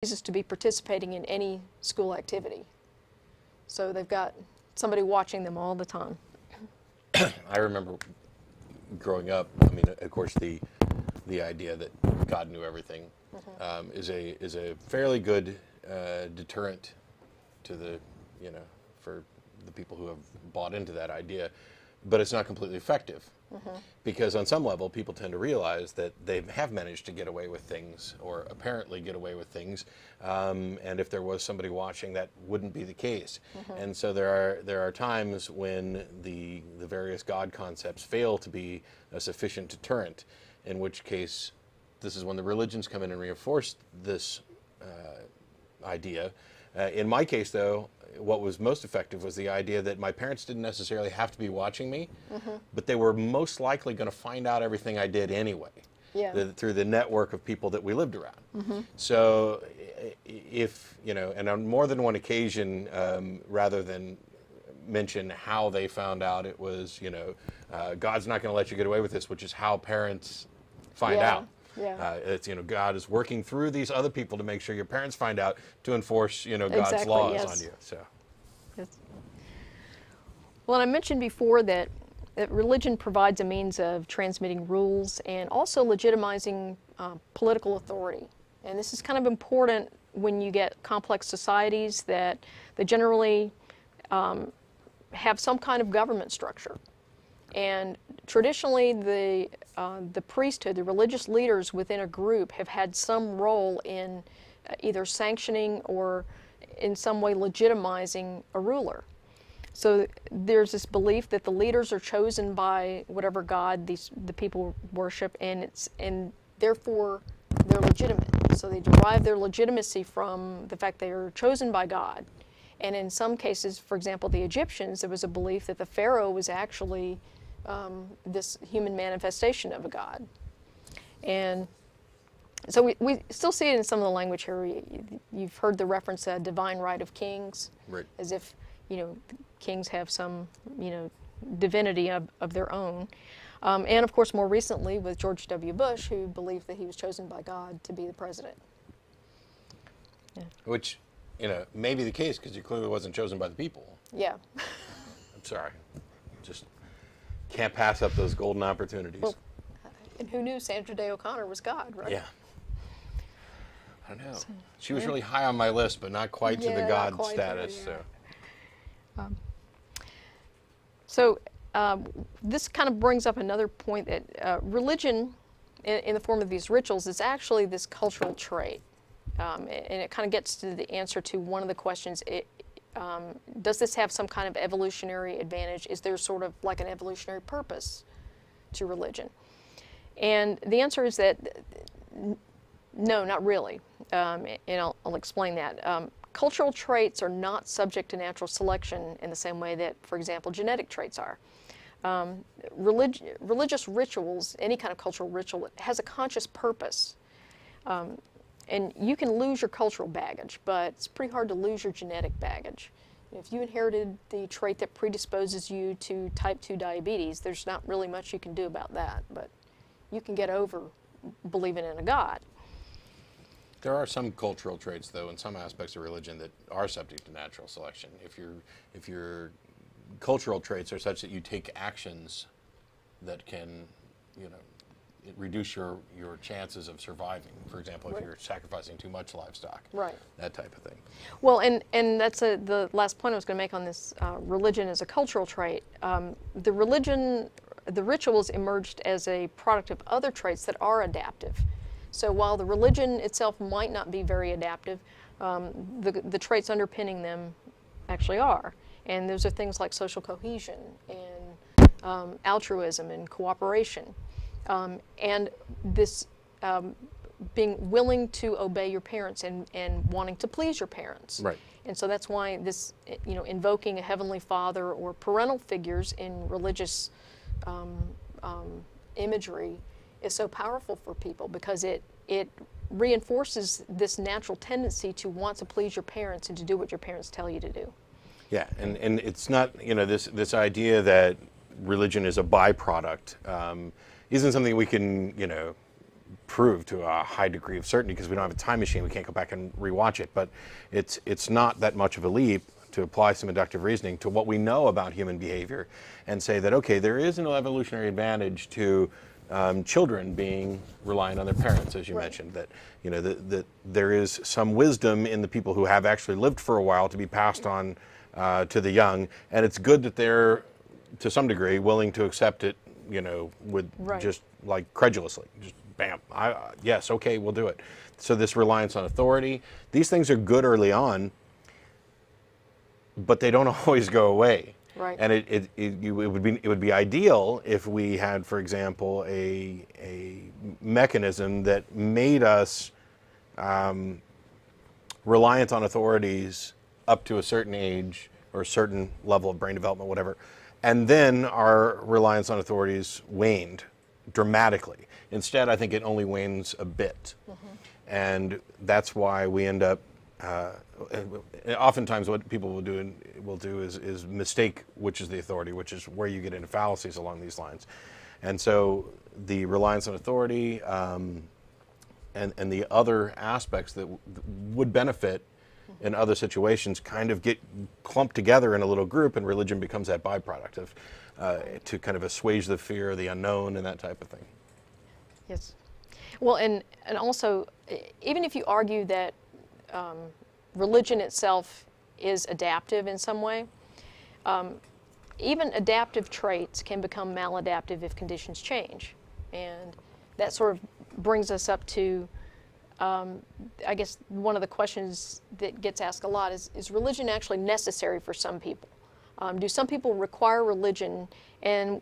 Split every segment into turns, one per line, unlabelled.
Jesus to be participating in any school activity. So they've got somebody watching them all the time.
I remember growing up, I mean, of course, the idea that God knew everything is a fairly good deterrent to the, for the people who have bought into that idea, but it's not completely effective. Because on some level, people tend to realize that they have managed to get away with things, or apparently get away with things, and if there was somebody watching, that wouldn't be the case. And so there are times when the various God concepts fail to be a sufficient deterrent, in which case this is when the religions come in and reinforce this idea. In my case, though, what was most effective was the idea that my parents didn't necessarily have to be watching me, but they were most likely going to find out everything I did anyway, through the network of people that we lived around. So if, and on more than one occasion, rather than mention how they found out, it was, God's not going to let you get away with this, which is how parents find out. It's, God is working through these other people to make sure your parents find out, to enforce, God's laws on you. So.
Yes. Well, I mentioned before that religion provides a means of transmitting rules and also legitimizing political authority. And this is kind of important when you get complex societies that they generally have some kind of government structure. And traditionally, the priesthood, the religious leaders within a group, have had some role in either sanctioning or in some way legitimizing a ruler. So there's this belief that the leaders are chosen by whatever god the people worship, and therefore they're legitimate. So they derive their legitimacy from the fact they are chosen by God. And in some cases, for example, the Egyptians, there was a belief that the pharaoh was actually this human manifestation of a god. And so we still see it in some of the language here. You've heard the reference, divine right of kings,
right,
as if, kings have some, divinity of their own. And of course, more recently with George W. Bush, who believed that he was chosen by God to be the president. Yeah.
Which, may be the case, because he clearly wasn't chosen by the people.
Yeah.
I'm sorry. Just can't pass up those golden opportunities. Well,
and who knew Sandra Day O'Connor was God, right?
Yeah. I don't know. She was really high on my list, but not quite to the God status.
So this kind of brings up another point, that religion, in the form of these rituals, is actually this cultural trait. And it kind of gets to the answer to one of the questions. Does this have some kind of evolutionary advantage? Is there sort of like an evolutionary purpose to religion? And the answer is that no, not really. And I'll explain that. Cultural traits are not subject to natural selection in the same way that, for example, genetic traits are. Religious rituals, any kind of cultural ritual, has a conscious purpose. And you can lose your cultural baggage, but it's pretty hard to lose your genetic baggage. If you inherited the trait that predisposes you to type 2 diabetes, there's not really much you can do about that, but you can get over believing in a God.
There are some cultural traits, though, in some aspects of religion that are subject to natural selection. If your cultural traits are such that you take actions that can, reduce your chances of surviving. For example, if you're sacrificing too much livestock, that type of thing.
Well, and that's the last point I was going to make on this. Religion as a cultural trait. The rituals emerged as a product of other traits that are adaptive. So while the religion itself might not be very adaptive, the traits underpinning them actually are. And those are things like social cohesion and altruism and cooperation. And this being willing to obey your parents and wanting to please your parents.
Right.
And so that's why this, invoking a heavenly father or parental figures in religious imagery is so powerful for people, because it reinforces this natural tendency to want to please your parents and to do what your parents tell you to do.
Yeah, and it's not, this idea that religion is a byproduct isn't something we can, prove to a high degree of certainty because we don't have a time machine. We can't go back and rewatch it. But it's not that much of a leap to apply some inductive reasoning to what we know about human behavior and say that, okay, there is an evolutionary advantage to children being reliant on their parents, as you mentioned, that, you know, that there is some wisdom in the people who have actually lived for a while to be passed on to the young. And it's good that they're, to some degree, willing to accept it, you know, with just like credulously, just bam, yes, okay, we'll do it. So this reliance on authority, these things are good early on, but they don't always go away.
Right.
And it would be ideal if we had, for example, a mechanism that made us reliant on authorities up to a certain age or a certain level of brain development, whatever, and then our reliance on authorities waned dramatically. Instead, I think it only wanes a bit. And that's why we end up, oftentimes what people will do is mistake which is the authority, which is where you get into fallacies along these lines. And so the reliance on authority and the other aspects that would benefit in other situations kind of get clumped together in a little group, and religion becomes that byproduct of to kind of assuage the fear of the unknown and that type of thing.
Yes. Well, and also, even if you argue that religion itself is adaptive in some way, even adaptive traits can become maladaptive if conditions change. And that sort of brings us up to, I guess, one of the questions that gets asked a lot is religion actually necessary for some people? Do some people require religion? And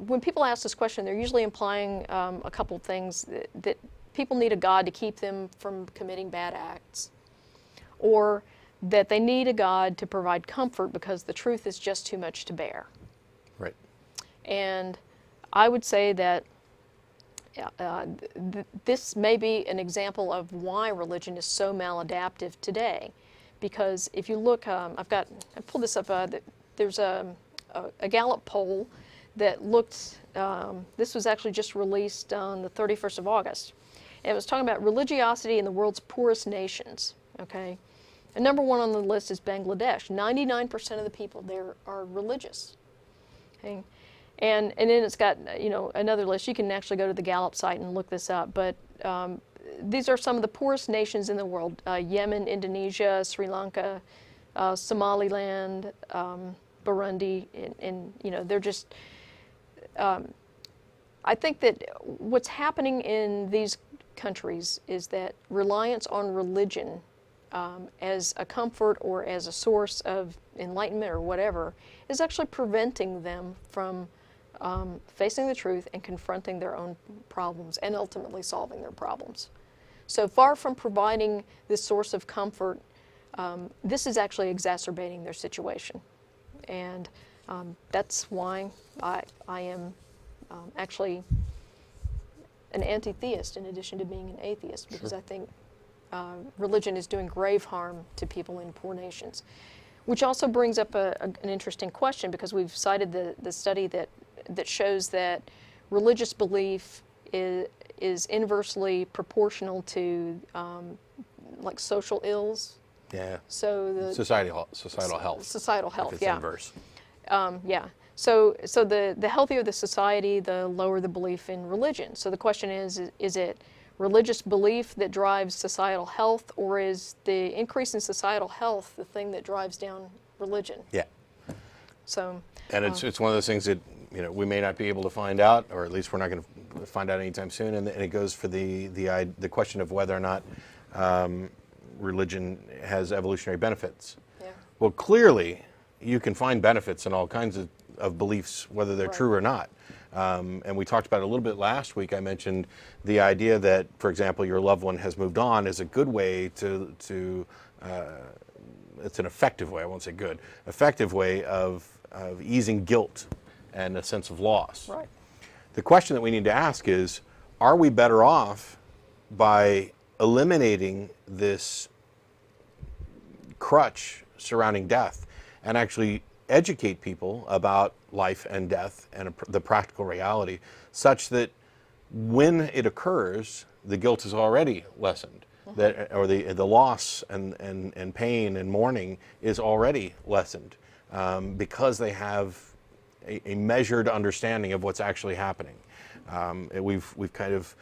when people ask this question, they're usually implying a couple of things, that people need a God to keep them from committing bad acts, or that they need a God to provide comfort because the truth is just too much to bear.
Right.
And I would say that this may be an example of why religion is so maladaptive today. Because if you look, I pulled this up, there's a Gallup poll that looked, this was actually just released on the 31st of August. And it was talking about religiosity in the world's poorest nations, okay? And number one on the list is Bangladesh. 99% of the people there are religious, okay? And then it's got, you know, another list. You can actually go to the Gallup site and look this up, but these are some of the poorest nations in the world: Yemen, Indonesia, Sri Lanka, Somaliland, Burundi, and you know, they're just. I think that what's happening in these countries is that reliance on religion as a comfort or as a source of enlightenment or whatever is actually preventing them from facing the truth and confronting their own problems and ultimately solving their problems. So far from providing this source of comfort, this is actually exacerbating their situation. And that's why I am actually an anti-theist in addition to being an atheist, because I think religion is doing grave harm to people in poor nations. Which also brings up an interesting question, because we've cited the study that shows that religious belief is inversely proportional to like social ills.
Yeah.
So the
societal health.
Societal health.
If it's
yeah.
inverse.
Yeah. So the healthier the society, the lower the belief in religion. So the question is it religious belief that drives societal health, or is the increase in societal health the thing that drives down religion? Yeah. So.
And it's one of those things that, you know, we may not be able to find out, or at least we're not going to find out anytime soon. And it goes for the question of whether or not religion has evolutionary benefits. Yeah. Well, clearly, you can find benefits in all kinds of beliefs, whether they're true or not. And we talked about it a little bit last week. I mentioned the idea that, for example, your loved one has moved on is a good way to it's an effective way, I won't say good, effective way of easing guilt and a sense of loss. Right. The question that we need to ask is, are we better off by eliminating this crutch surrounding death and actually educate people about life and death and the practical reality, such that when it occurs, the guilt is already lessened. That, or the loss and pain and mourning is already lessened, because they have a measured understanding of what's actually happening. We've kind of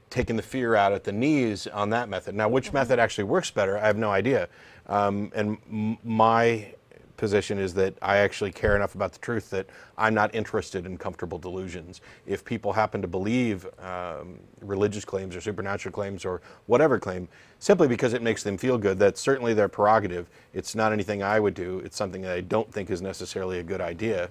taken the fear out at the knees on that method. Now, which method actually works better, I have no idea. My position is that I actually care enough about the truth that I'm not interested in comfortable delusions. If people happen to believe religious claims or supernatural claims or whatever claim, simply because it makes them feel good, that's certainly their prerogative. It's not anything I would do. It's something that I don't think is necessarily a good idea.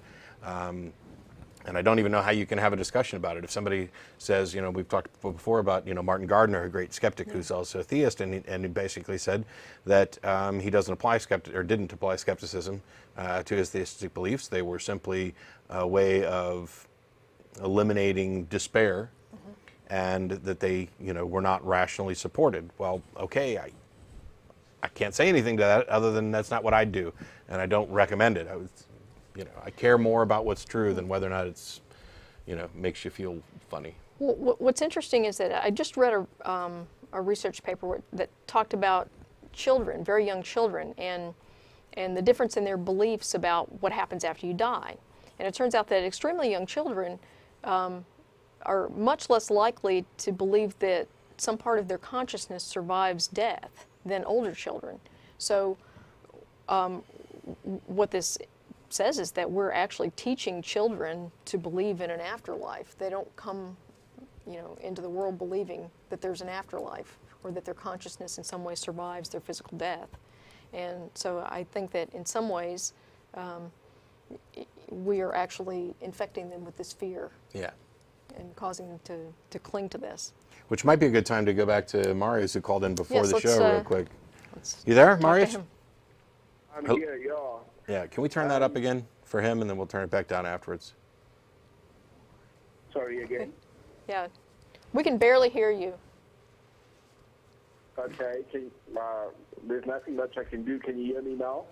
And I don't even know how you can have a discussion about it. If somebody says, we've talked before about, Martin Gardner, a great skeptic who's also a theist, and he basically said that he doesn't apply didn't apply skepticism to his theistic beliefs. They were simply a way of eliminating despair, and that they, were not rationally supported. Well, okay, I can't say anything to that other than that's not what I'd do, and I don't recommend it. I care more about what's true than whether or not it's, makes you feel funny.
Well, what's interesting is that I just read a research paper that talked about children, very young children, and the difference in their beliefs about what happens after you die. And it turns out that extremely young children are much less likely to believe that some part of their consciousness survives death than older children. So what this says is that we're actually teaching children to believe in an afterlife. They don't come, into the world believing that there's an afterlife or that their consciousness in some way survives their physical death. And so I think that in some ways we are actually infecting them with this fear.
Yeah.
And causing them to cling to this.
Which might be a good time to go back to Marius, who called in before the show real quick. You there, Marius?
I'm here, y'all.
Yeah, can we turn that up again for him, and then we'll turn it back down afterwards?
Sorry, again?
Yeah, we can barely hear you.
Okay, there's nothing much I can do. Can you hear me now?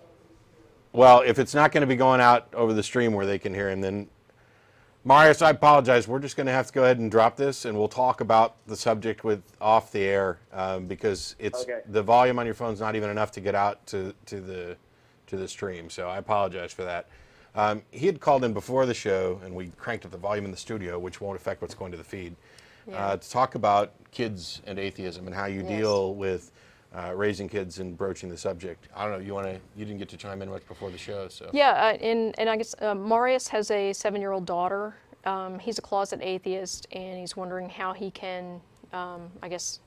Well, if it's not going to be going out over the stream where they can hear him, then Marius, I apologize. We're just going to have to go ahead and drop this, and we'll talk about the subject off the air, because the volume on your phone's not even enough to get out to the stream. So I apologize for that. He had called in before the show, and we cranked up the volume in the studio, which won't affect what's going to the feed, to talk about kids and atheism and how you deal with raising kids and broaching the subject. I don't know, you didn't get to chime in much before the show, so.
Yeah, and I guess Marius has a 7-year-old daughter. He's a closet atheist, and he's wondering how he can, I guess,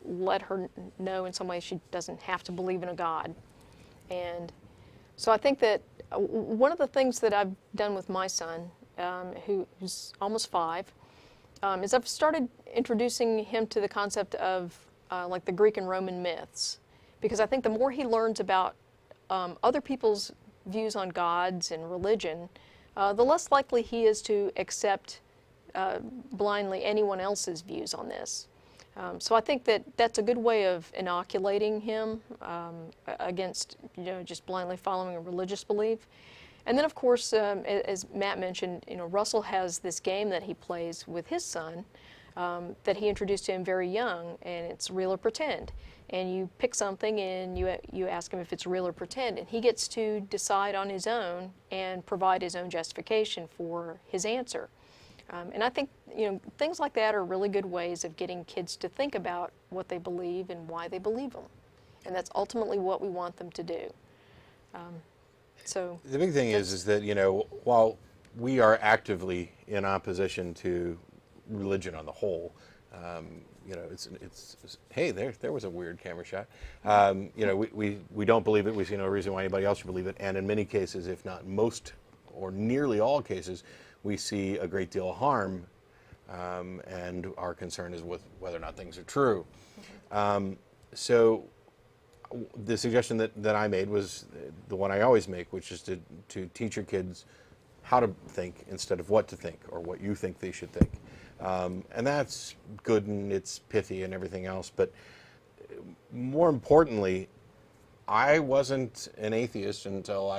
let her know in some way she doesn't have to believe in a God. And so I think that one of the things that I've done with my son, who's almost 5, is I've started introducing him to the concept of like the Greek and Roman myths, because I think the more he learns about other people's views on gods and religion, the less likely he is to accept blindly anyone else's views on this. So I think that that's a good way of inoculating him against, just blindly following a religious belief. And then, of course, as Matt mentioned, Russell has this game that he plays with his son that he introduced to him very young, and it's real or pretend. And you pick something and you ask him if it's real or pretend, and he gets to decide on his own and provide his own justification for his answer. And I think things like that are really good ways of getting kids to think about what they believe and why they believe them. And that's ultimately what we want them to do. So
the big thing is that while we are actively in opposition to religion on the whole, it's hey, there was a weird camera shot. We don't believe it. We see no reason why anybody else should believe it. And in many cases, if not most or nearly all cases, we see a great deal of harm, and our concern is with whether or not things are true. So the suggestion that I made was the one I always make, which is to teach your kids how to think instead of what to think or what you think they should think. And that's good and it's pithy and everything else, but more importantly, I wasn't an atheist until I